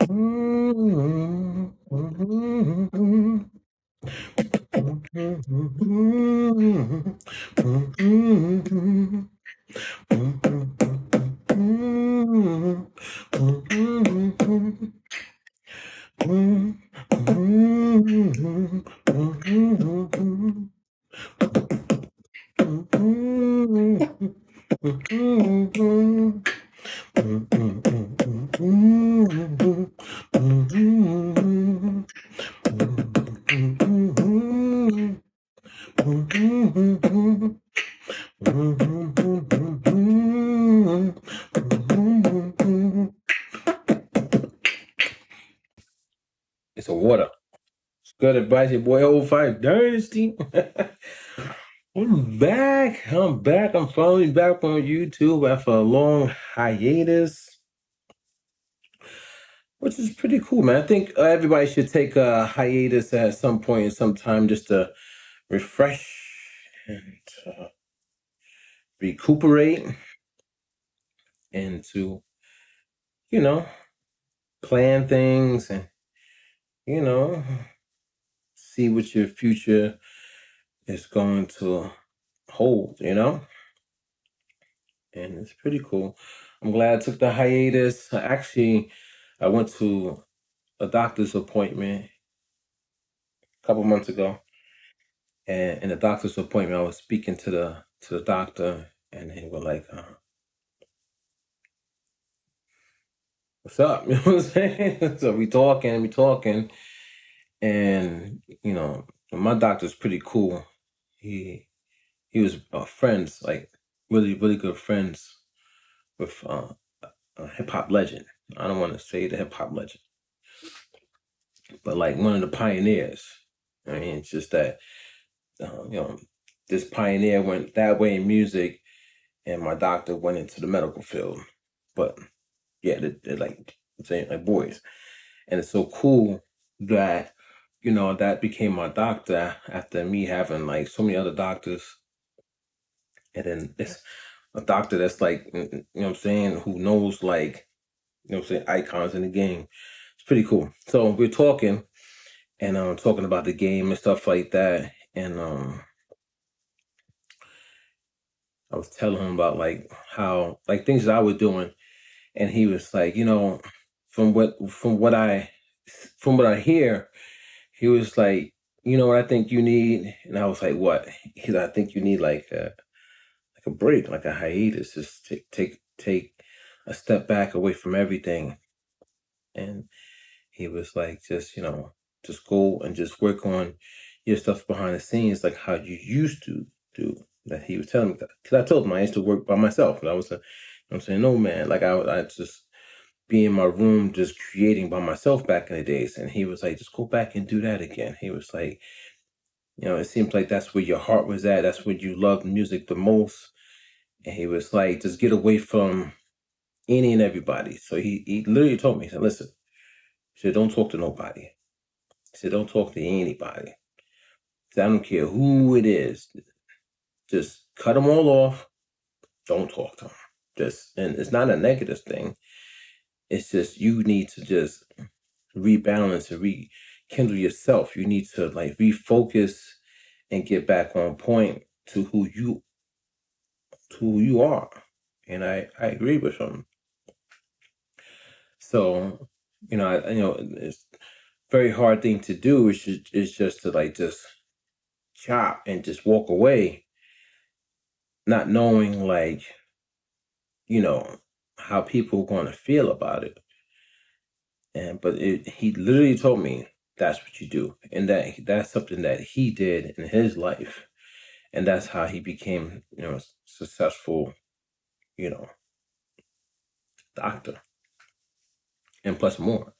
It's a water. It's good advice, your boy Old Five Dynasty. I'm back. I'm finally back on YouTube after a long hiatus, which is pretty cool, man. I think everybody should take a hiatus at some point in some time just to refresh and recuperate and to, you know, plan things and, you know, see what your future is going to hold, and it's pretty cool. I'm glad I took the hiatus. I went to a doctor's appointment a couple months ago, and in the doctor's appointment, I was speaking to the doctor, and they were like, "What's up?" You know what I'm saying? So we talking, and my doctor's pretty cool. He was friends, like really really good friends with a hip hop legend. I don't want to say the hip hop legend, but like one of the pioneers. I mean, it's just that this pioneer went that way in music, and my doctor went into the medical field. But yeah, they're like I'm saying, like boys, and it's so cool that that became my doctor after me having like so many other doctors, and then it's a doctor that's like what I'm saying, who knows like what I'm saying, icons in the game. It's pretty cool. So we're talking and talking about the game and stuff like that, and I was telling him about like how like things that I was doing, and he was like, from what I hear, he was like, you know what I think you need, and I was like, what? He said, I think you need like a break, like a hiatus, just take a step back away from everything, and he was like, just go and just work on your stuff behind the scenes, like how you used to do. That he was telling me that because I told him I used to work by myself, and I was, I'm saying, no man, like I just be in my room just creating by myself back in the days, and he was like, just go back and do that again. He was like, it seems like that's where your heart was at. That's where you loved music the most. And he was like, just get away from any and everybody. So he literally told me, he said, listen, he said, don't talk to nobody. He said, don't talk to anybody. He said, I don't care who it is. Just cut them all off. Don't talk to them. And it's not a negative thing. It's just you need to just rebalance and rekindle yourself. You need to like refocus and get back on point to who you are. And I agree with him. So, it's a very hard thing to do. It's just to like just chop and just walk away, not knowing like, you know, how people are going to feel about it. But he literally told me that's what you do, and that's something that he did in his life, and that's how he became, successful, you know, doctor, and plus more.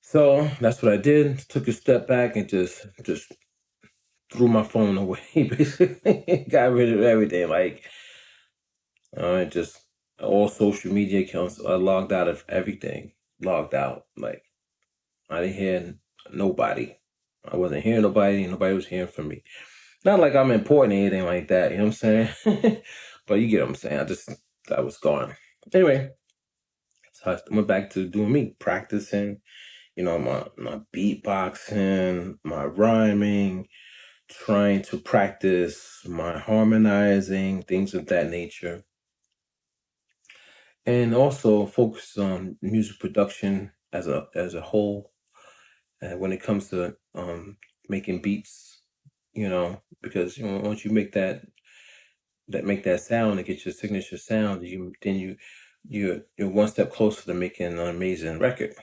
So that's what I did. Took a step back and just threw my phone away. Basically, got rid of everything. Like, just all social media accounts. I logged out of everything. Logged out. Like, I didn't hear nobody. I wasn't hearing nobody. Nobody was hearing from me. Not like I'm important or anything like that. You know what I'm saying? But you get what I'm saying. I was gone. Anyway, So I went back to doing me, practicing, my beatboxing, my rhyming, trying to practice my harmonizing, things of that nature, and also focus on music production as a whole. When it comes to making beats, because once you make that sound and get your signature sound, you're one step closer to making an amazing record,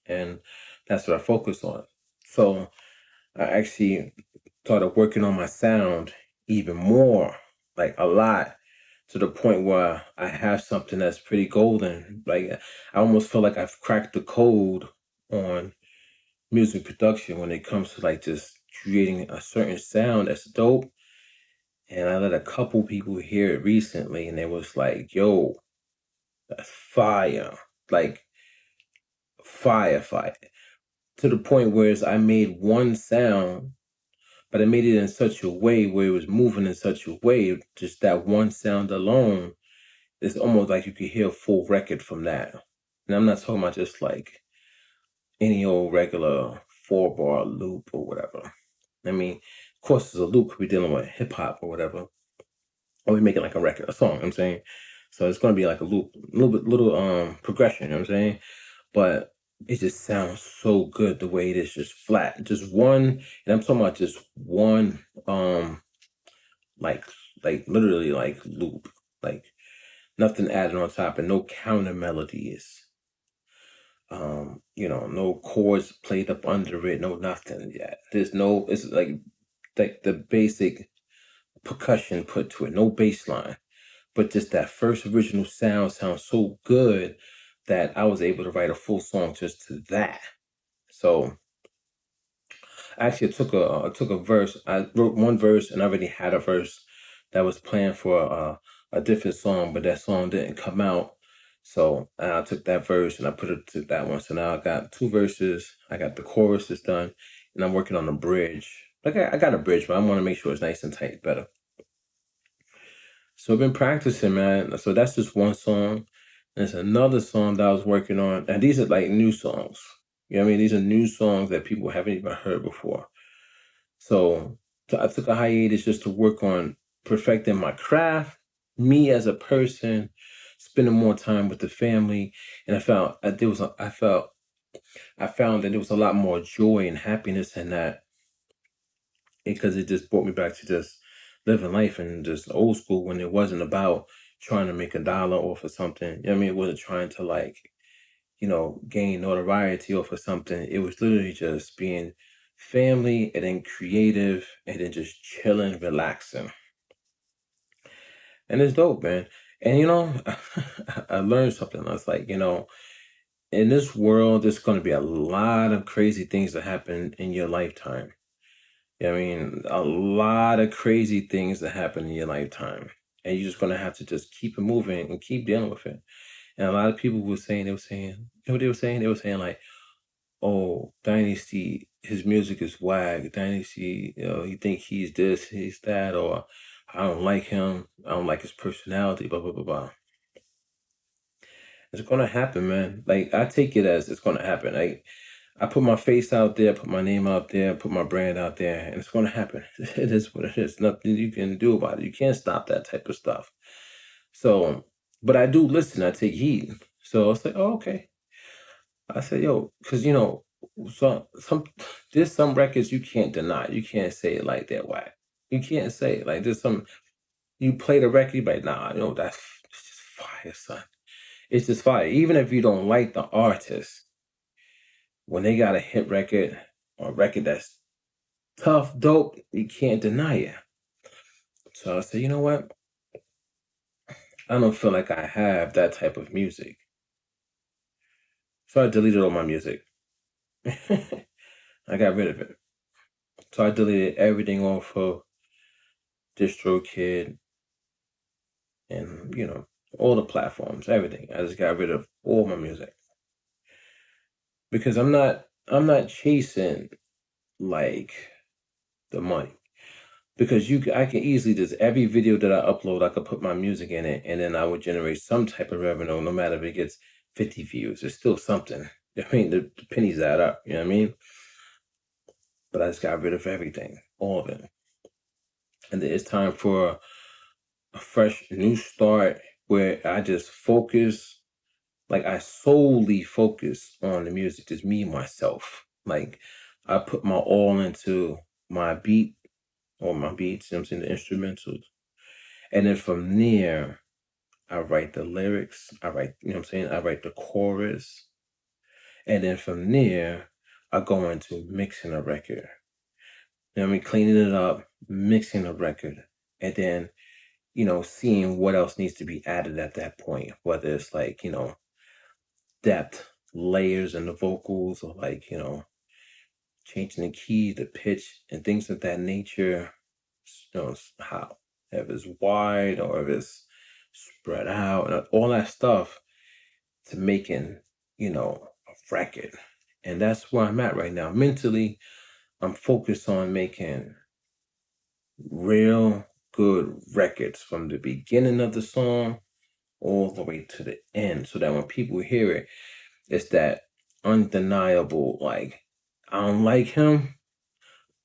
and that's what I focus on. So I actually started working on my sound even more, like a lot, to the point where I have something that's pretty golden. Like I almost feel like I've cracked the code on music production when it comes to like just creating a certain sound that's dope. And I let a couple people hear it recently, and they was like, "Yo, that's fire!" Like fire, fire. To the point where I made one sound, but I made it in such a way where it was moving in such a way, just that one sound alone, it's almost like you could hear a full record from that. And I'm not talking about just like any old regular 4-bar loop or whatever. I mean, of course, there's a loop. We're dealing with hip hop or whatever, or we making like a record, a song. You know what I'm saying, so it's gonna be like a loop, little progression. You know what I'm saying, but it just sounds so good the way it is, just flat, just one. And I'm talking about just one, like literally like loop, like nothing added on top and no counter melodies. No chords played up under it, no nothing yet. There's no, it's like the basic percussion put to it, no bass line. But just that first original sound sounds so good that I was able to write a full song just to that. So actually, I took a verse. I wrote one verse, and I already had a verse that was planned for a different song, but that song didn't come out. So I took that verse and I put it to that one. So now I got two verses. I got the chorus is done, and I'm working on the bridge. Like I got a bridge, but I want to make sure it's nice and tight, better. So I've been practicing, man. So that's just one song. There's another song that I was working on, and these are like new songs. You know what I mean? These are new songs that people haven't even heard before. So I took a hiatus just to work on perfecting my craft, me as a person, spending more time with the family, and I found that there was a lot more joy and happiness in that, because it just brought me back to just living life and just old school, when it wasn't about trying to make a dollar off of something. You know what I mean? It wasn't trying to like, gain notoriety off of something. It was literally just being family and then creative and then just chilling, relaxing. And it's dope, man. And I learned something. I was like, in this world, there's going to be a lot of crazy things that happen in your lifetime. You know what I mean? A lot of crazy things that happen in your lifetime. And you're just going to have to just keep it moving and keep dealing with it. And a lot of people you know what they were saying? They were saying like, "Oh, Dynasty, his music is whack. Dynasty, you think he's this, he's that, or I don't like him. I don't like his personality, blah, blah, blah, blah." It's gonna happen, man. Like I take it as it's gonna happen. I put my face out there, put my name out there, put my brand out there, and it's gonna happen. It is what it is. Nothing you can do about it. You can't stop that type of stuff. So, but I do listen. I take heed. So it's like, oh, okay. I said, yo, because some there's some records you can't deny. You can't say it like that. Whack. You can't say it like there's some. You play the record, you be like, nah, that's it's just fire, son. It's just fire. Even if you don't like the artist, when they got a hit record or a record that's tough, dope, you can't deny it. So I said, you know what? I don't feel like I have that type of music. So I deleted all my music. I got rid of it. So I deleted everything off of DistroKid and all the platforms, everything. I just got rid of all my music because I'm not chasing like the money. because I can easily just every video that I upload, I could put my music in it, and then I would generate some type of revenue, no matter if it gets 50 views. It's still something. I mean, the pennies add up. You know what I mean? But I just got rid of everything, all of it, and then it's time for a fresh new start where I just focus. Like I solely focus on the music, just me and myself. Like I put my all into my beat or my beats, you know what I'm saying, the instrumentals. And then from there, I write the lyrics. I write, you know what I'm saying? I write the chorus. And then from there, I go into mixing a record. You know what I mean? Cleaning it up, mixing a record. And then, seeing what else needs to be added at that point. Whether it's like, depth, layers in the vocals, or like, changing the key, the pitch, and things of that nature. How if it's wide or if it's spread out, and all that stuff to making, a record. And that's where I'm at right now. Mentally, I'm focused on making real good records from the beginning of the song all the way to the end, so that when people hear it, it's that undeniable, like, I don't like him,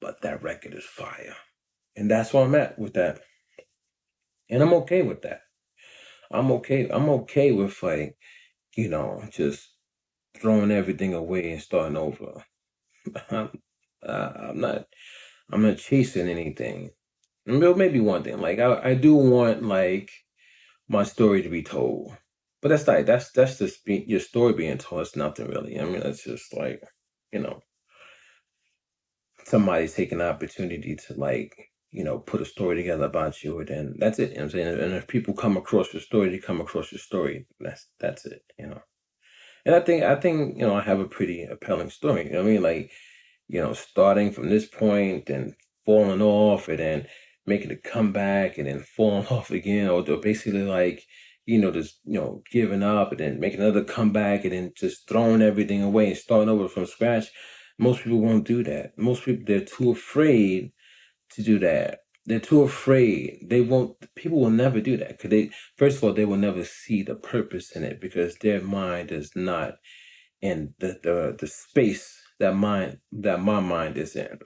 but that record is fire. And that's where I'm at with that. And I'm okay with that. I'm okay with, like, just throwing everything away and starting over. I'm, I'm not chasing anything. Maybe one thing, like I do want, like, my story to be told, but that's just your story being told. It's nothing really. I mean, it's just like, you know somebody's taking the opportunity to, like, put a story together about you, and then that's it. You know what I'm saying? And if people come across your story, they come across your story. That's it. And I think I have a pretty appealing story. You know what I mean? Like, starting from this point and falling off, and then making a comeback, and then falling off again, or basically, like, just, giving up, and then making another comeback, and then just throwing everything away and starting over from scratch. Most people won't do that. Most people, they're too afraid to do that. They're too afraid. They won't. People will never do that because first of all, they will never see the purpose in it, because their mind is not in the space that my mind is in.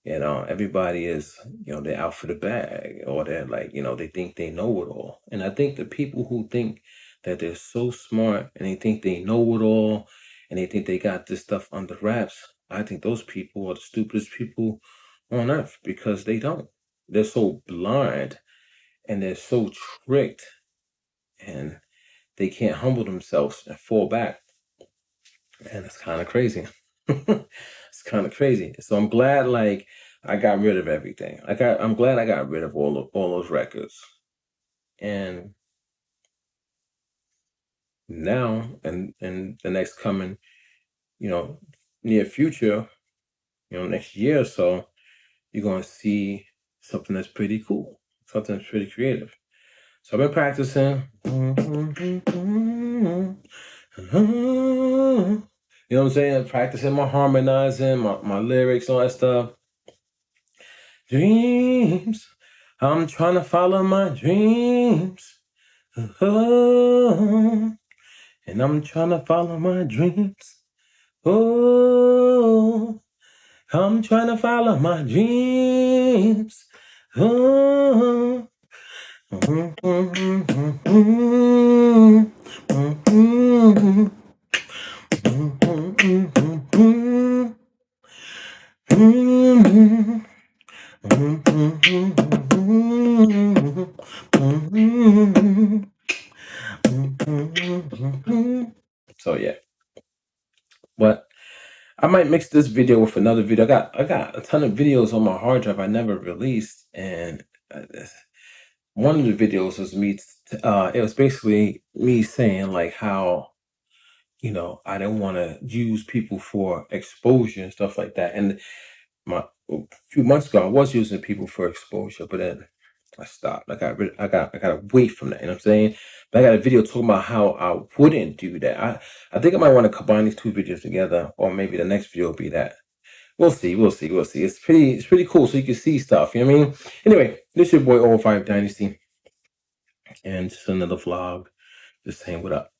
Everybody is, they're out for the bag, or they're like, they think they know it all. And I think the people who think that they're so smart, and they think they know it all, and they think they got this stuff under wraps, I think those people are the stupidest people on earth, because they don't. They're so blind, and they're so tricked, and they can't humble themselves and fall back. And it's kind of crazy. It's kind of crazy. So I'm glad, like, I got rid of everything. I'm glad I got rid of all those records. And now, and the next coming, near future, next year or so, you're gonna see something that's pretty cool, something that's pretty creative. So I've been practicing. You know what I'm saying? Practicing my harmonizing, my lyrics, all that stuff. Dreams. I'm trying to follow my dreams. Oh, and I'm trying to follow my dreams. Oh, I'm trying to follow my dreams. Oh. So yeah, but I might mix this video with another video. I got a ton of videos on my hard drive I never released, and one of the videos was me. It was basically me saying, like, how I didn't want to use people for exposure and stuff like that. And a few months ago, I was using people for exposure, but then I stopped. I got away from that. You know what I'm saying? But I got a video talking about how I wouldn't do that. I think I might want to combine these two videos together, or maybe the next video will be that. We'll see. It's pretty cool, so you can see stuff. You know what I mean? Anyway, this is your boy All Five Dynasty, and just another vlog. Just saying what up.